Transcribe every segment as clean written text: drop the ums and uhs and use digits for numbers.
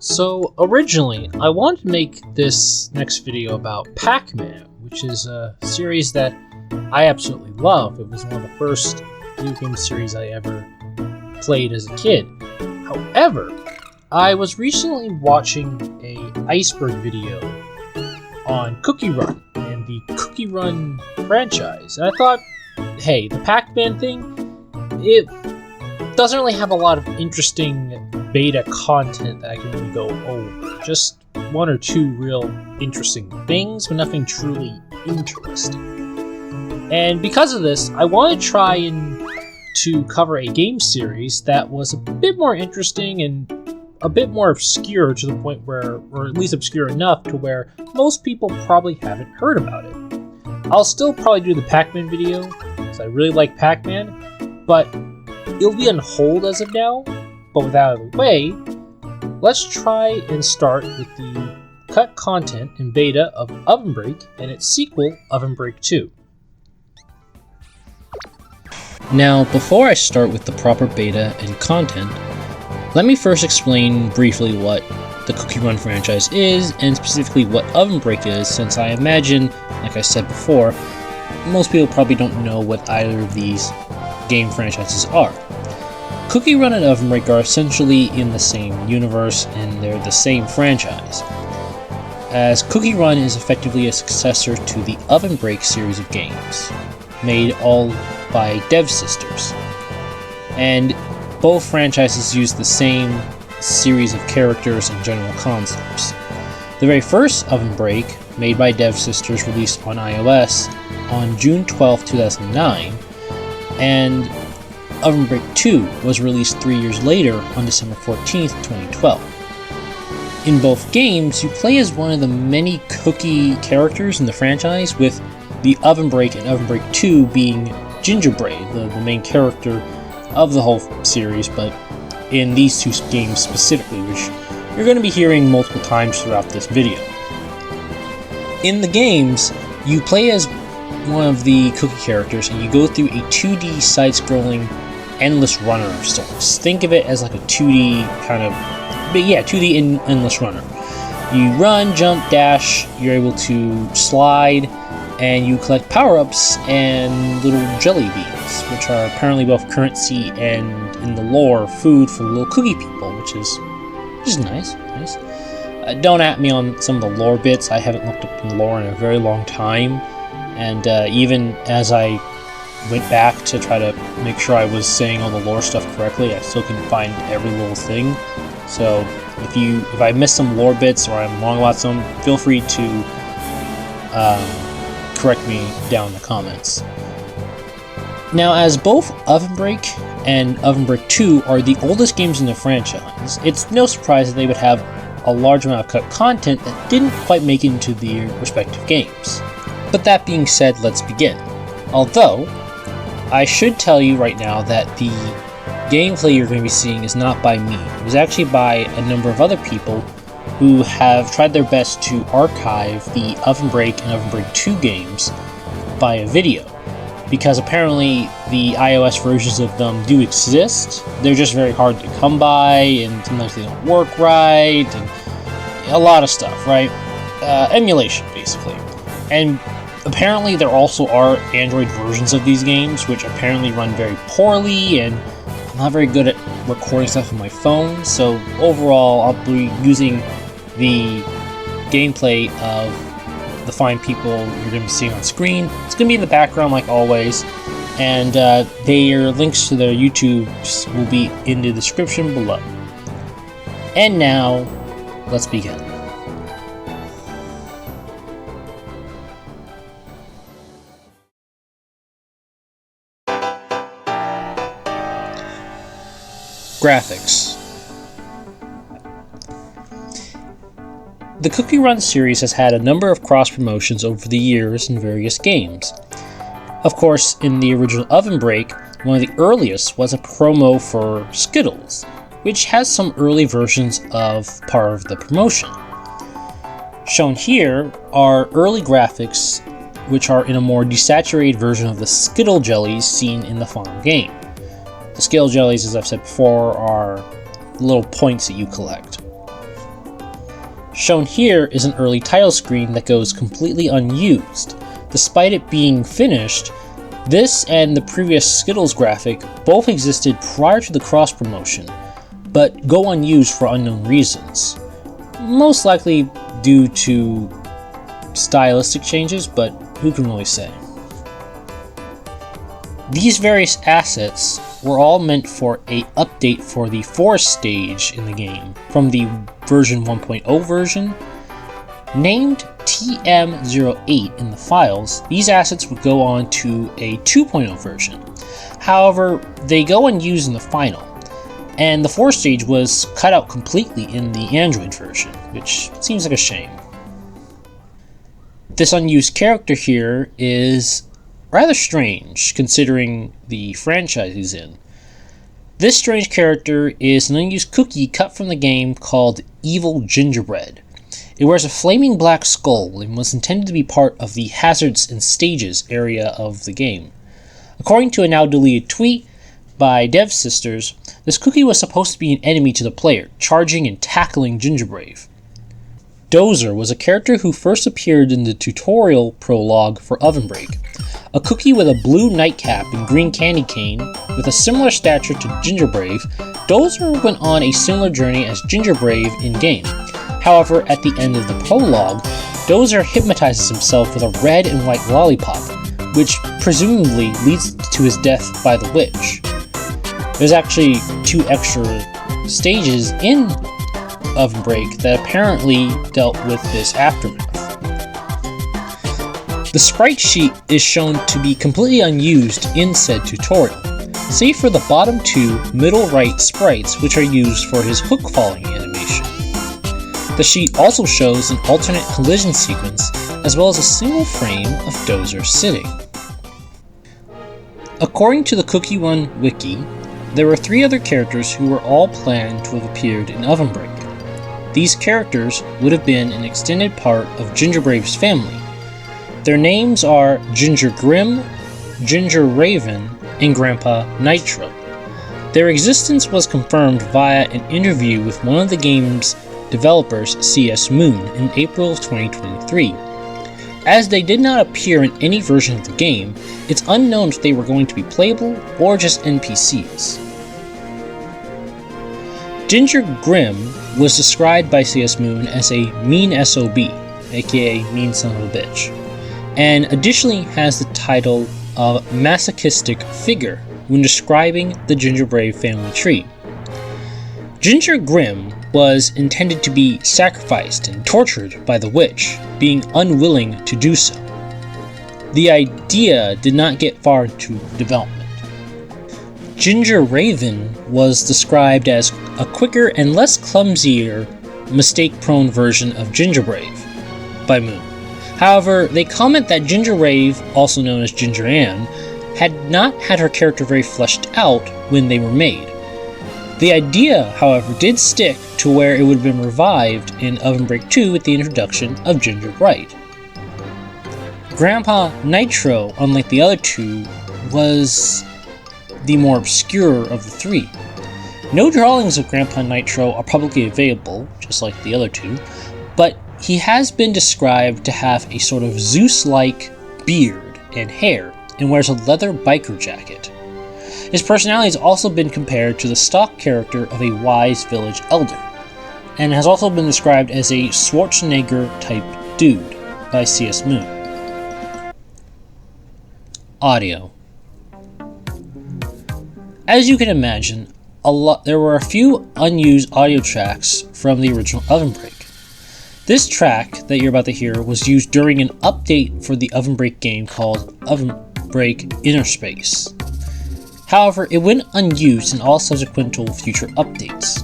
So originally, I wanted to make this next video about Pac-Man, which is a series that I absolutely love. It was one of the first video game series I ever played as a kid. However, I was recently watching a iceberg video on CookieRun and the CookieRun franchise, and I thought, hey, the Pac-Man thing, it doesn't really have a lot of interesting beta content that I can really go over. Just one or two real interesting things, but nothing truly interesting. And because of this, I want to try to cover a game series that was a bit more interesting and a bit more obscure to the point where, or at least obscure enough to where most people probably haven't heard about it. I'll still probably do the Pac-Man video, because I really like Pac-Man, but it'll be on hold as of now. But with that out of the way, let's try and start with the cut content and beta of Ovenbreak and its sequel, Ovenbreak 2. Now, before I start with the proper beta and content, let me first explain briefly what the CookieRun franchise is, and specifically what Ovenbreak is, since I imagine, like I said before, most people probably don't know what either of these game franchises are. CookieRun and Ovenbreak are essentially in the same universe, and they're the same franchise, as CookieRun is effectively a successor to the Ovenbreak series of games, made all by Devsisters. And both franchises use the same series of characters and general concepts. The very first Ovenbreak, made by Devsisters, released on iOS on June 12, 2009, and Ovenbreak 2 was released 3 years later on December 14th, 2012. In both games, you play as one of the many Cookie characters in the franchise, with the Ovenbreak and Ovenbreak 2 being Gingerbread, the main character of the whole series, but in these two games specifically, which you're going to be hearing multiple times throughout this video. In the games, you play as one of the Cookie characters, and you go through a 2D side-scrolling endless runner of sorts. Think of it as like a 2D kind of, but yeah, 2D endless runner. You run, jump, dash, you're able to slide, and you collect power-ups and little jelly beans, which are apparently both currency and, in the lore, food for little cookie people, which is nice. Don't at me on some of the lore bits. I haven't looked up the lore in a very long time, and even as I went back to try to make sure I was saying all the lore stuff correctly, I still couldn't find every little thing. So if I missed some lore bits or I'm wrong about some, feel free to correct me down in the comments. Now, as both Ovenbreak and Ovenbreak 2 are the oldest games in the franchise, it's no surprise that they would have a large amount of cut content that didn't quite make it into their respective games. But that being said, let's begin. Although, I should tell you right now that the gameplay you're going to be seeing is not by me. It was actually by a number of other people who have tried their best to archive the Ovenbreak and Ovenbreak 2 games by a video. Because apparently the iOS versions of them do exist, they're just very hard to come by, and sometimes they don't work right, and a lot of stuff, right? Emulation, basically. And apparently there also are Android versions of these games, which apparently run very poorly, and I'm not very good at recording stuff on my phone, so overall I'll be using the gameplay of the fine people you're going to be seeing on screen. It's going to be in the background like always, and their links to their YouTubes will be in the description below. And now, let's begin. Graphics. The CookieRun series has had a number of cross-promotions over the years in various games. Of course, in the original Ovenbreak, one of the earliest was a promo for Skittles, which has some early versions of part of the promotion. Shown here are early graphics, which are in a more desaturated version of the Skittle jellies seen in the final game. The Skittle jellies, as I've said before, are little points that you collect. Shown here is an early title screen that goes completely unused. Despite it being finished, this and the previous Skittles graphic both existed prior to the cross-promotion, but go unused for unknown reasons. Most likely due to stylistic changes, but who can really say? These various assets were all meant for an update for the forest stage in the game from the version 1.0 version. Named TM08 in the files, these assets would go on to a 2.0 version. However, they go unused in the final, and the forest stage was cut out completely in the Android version, which seems like a shame. This unused character here is rather strange, considering the franchise he's in. This strange character is an unused cookie cut from the game called Evil Gingerbread. It wears a flaming black skull and was intended to be part of the Hazards and Stages area of the game. According to a now deleted tweet by Devsisters, this cookie was supposed to be an enemy to the player, charging and tackling Gingerbread. Dozer was a character who first appeared in the tutorial prologue for Ovenbreak. A cookie with a blue nightcap and green candy cane, with a similar stature to Gingerbread, Dozer went on a similar journey as Gingerbread in-game. However, at the end of the prologue, Dozer hypnotizes himself with a red and white lollipop, which presumably leads to his death by the witch. There's actually 2 extra stages in Ovenbreak that apparently dealt with this aftermath. The sprite sheet is shown to be completely unused in said tutorial, save for the bottom 2 middle right sprites which are used for his hook falling animation. The sheet also shows an alternate collision sequence as well as a single frame of Dozer sitting. According to the CookieRun wiki, there were 3 other characters who were all planned to have appeared in Ovenbreak. These characters would have been an extended part of Gingerbread's family. Their names are Ginger Grim, Ginger Raven, and Grandpa Nitro. Their existence was confirmed via an interview with one of the game's developers, CS Moon, in April of 2023. As they did not appear in any version of the game, it's unknown if they were going to be playable or just NPCs. Ginger Grim was described by CS Moon as a mean SOB, aka mean son of a bitch, and additionally has the title of masochistic figure when describing the Gingerbread family tree. Ginger Grim was intended to be sacrificed and tortured by the witch, being unwilling to do so. The idea did not get far into development. Ginger Raven was described as a quicker and less clumsier, mistake-prone version of Gingerbread by Moon. However, they comment that Gingerbread, also known as Ginger Ann, had not had her character very fleshed out when they were made. The idea, however, did stick to where it would have been revived in Ovenbreak 2 with the introduction of Ginger Bright. Grandpa Nitro, unlike the other 2, was the more obscure of the 3. No drawings of Grandpa Nitro are publicly available, just like the other 2, but he has been described to have a sort of Zeus-like beard and hair, and wears a leather biker jacket. His personality has also been compared to the stock character of a wise village elder, and has also been described as a Schwarzenegger-type dude by CS Moon. Audio. As you can imagine, there were a few unused audio tracks from the original Ovenbreak. This track that you're about to hear was used during an update for the Ovenbreak game called Ovenbreak Inner Space. However, it went unused in all subsequent future updates.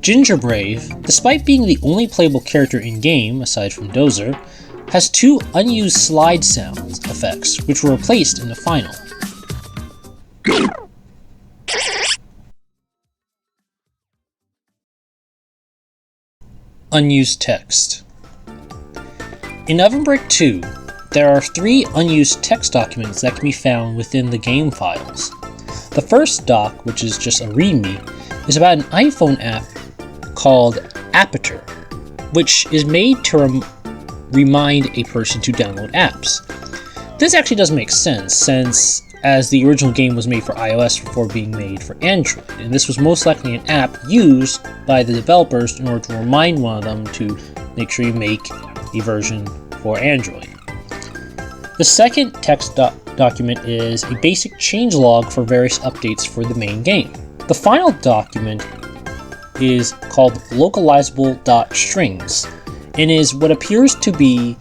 Gingerbread, despite being the only playable character in-game, aside from Dozer, has 2 unused slide sounds effects, which were replaced in the final. Unused text. In Ovenbreak 2, there are 3 unused text documents that can be found within the game files. The first doc, which is just a README, is about an iPhone app called Aperture, which is made to remind a person to download apps. This actually does make sense, since as the original game was made for iOS before being made for Android, and this was most likely an app used by the developers in order to remind one of them to make sure you make the version for Android. The second text document is a basic changelog for various updates for the main game. The final document is called localizable.strings and is what appears to be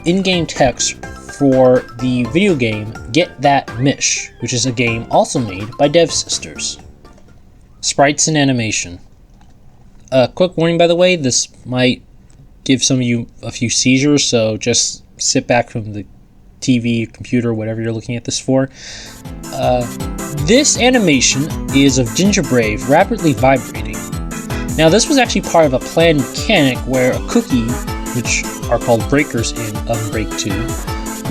in-game text for the video game Get That Mish, which is a game also made by Devsisters. Sprites and animation. Quick warning, by the way, this might give some of you a few seizures, so just sit back from the TV, computer, whatever you're looking at this for. This animation is of Gingerbrave rapidly vibrating. Now, this was actually part of a planned mechanic where a cookie, which are called breakers in Ovenbreak 2,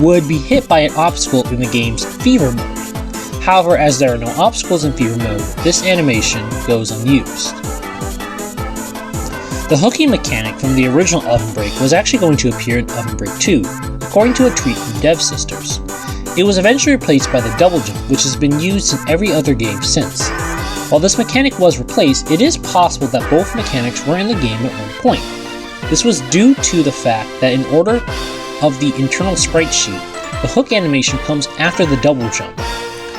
would be hit by an obstacle in the game's Fever mode. However, as there are no obstacles in Fever mode, this animation goes unused. The hooking mechanic from the original Ovenbreak was actually going to appear in Ovenbreak 2, according to a tweet from Devsisters. It was eventually replaced by the double jump, which has been used in every other game since. While this mechanic was replaced, it is possible that both mechanics were in the game at one point. This was due to the fact that in order of the internal sprite sheet, the hook animation comes after the double jump.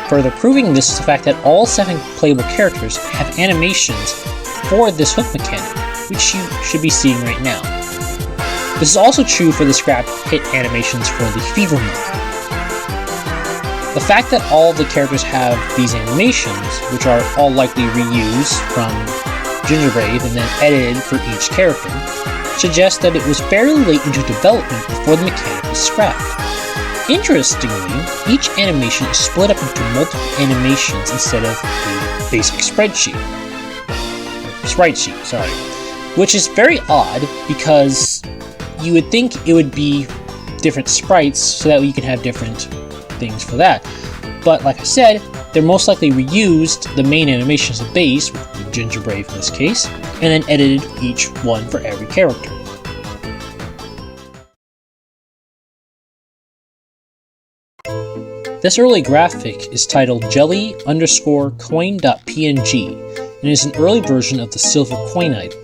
Further proving this is the fact that all 7 playable characters have animations for this hook mechanic, which you should be seeing right now. This is also true for the scrap hit animations for the Fever mode. The fact that all the characters have these animations, which are all likely reused from Gingerbrave and then edited for each character, suggests that it was fairly late into development before the mechanic was scrapped. Interestingly, each animation is split up into multiple animations instead of a basic sprite sheet, which is very odd because you would think it would be different sprites so that you can have different things for that. But like I said, they're most likely reused the main animation as a base, with Gingerbrave in this case, and then edited each one for every character. This early graphic is titled jelly_coin.png and is an early version of the silver coin item.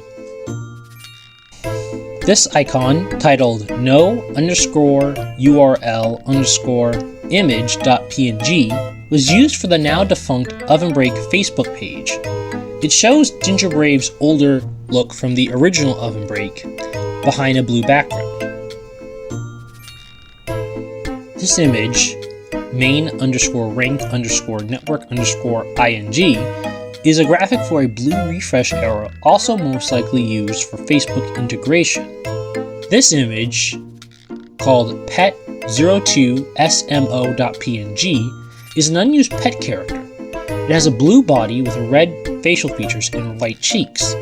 This icon, titled no_URL_image.png, was used for the now defunct Ovenbreak Facebook page. It shows Gingerbrave's older look from the original Ovenbreak behind a blue background. This image, main_rank_network_ing, is a graphic for a blue refresh arrow, also most likely used for Facebook integration. This image, called pet02smo.png, is an unused pet character. It has a blue body with red facial features and white cheeks.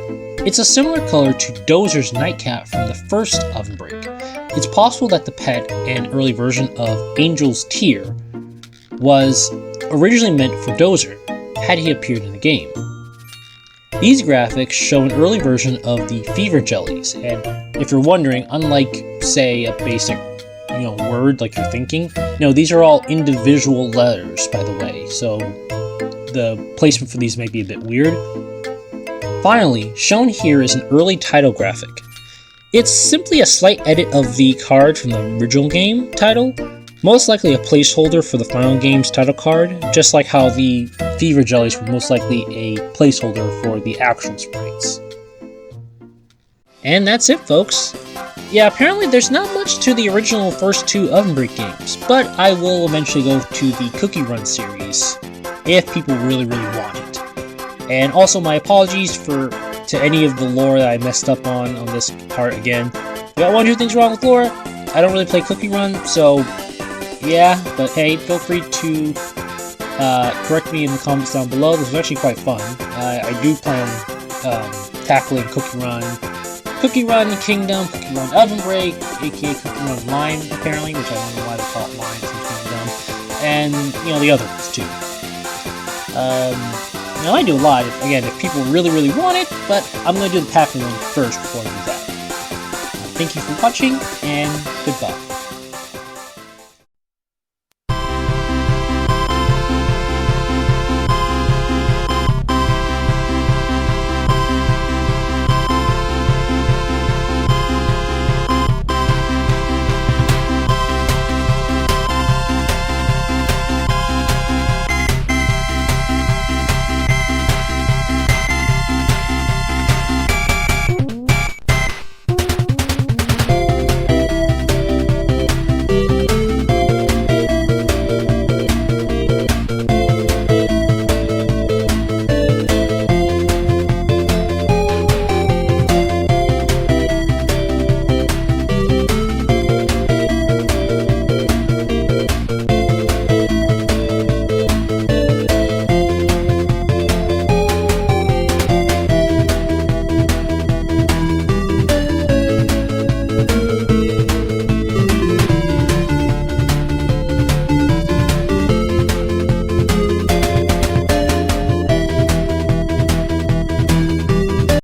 It's a similar color to Dozer's nightcap from the first Ovenbreak. It's possible that the pet, an early version of Angel's Tear, was originally meant for Dozer, had he appeared in the game. These graphics show an early version of the Fever jellies, and if you're wondering, unlike, say, a basic, word like you're thinking, no, these are all individual letters, by the way, so the placement for these may be a bit weird. Finally, shown here is an early title graphic. It's simply a slight edit of the card from the original game title, most likely a placeholder for the final game's title card, just like how the Fever jellies were most likely a placeholder for the actual sprites. And that's it, folks. Yeah, apparently there's not much to the original first 2 Ovenbreak games, but I will eventually go to the CookieRun series, if people really want it. And also my apologies to any of the lore that I messed up on this part again. If you got 1 or 2 things wrong with lore, I don't really play CookieRun, so yeah, but hey, feel free to correct me in the comments down below. This was actually quite fun. I do plan on tackling CookieRun CookieRun Kingdom, CookieRun Ovenbreak, aka CookieRun Mine, apparently, which I don't know why they call it Mine, it seems kind of dumb, and, you know, the other ones, too. Now I do a lot, again, if people really, really want it, but I'm going to do the Pac-Man one first before I do that. Thank you for watching, and goodbye.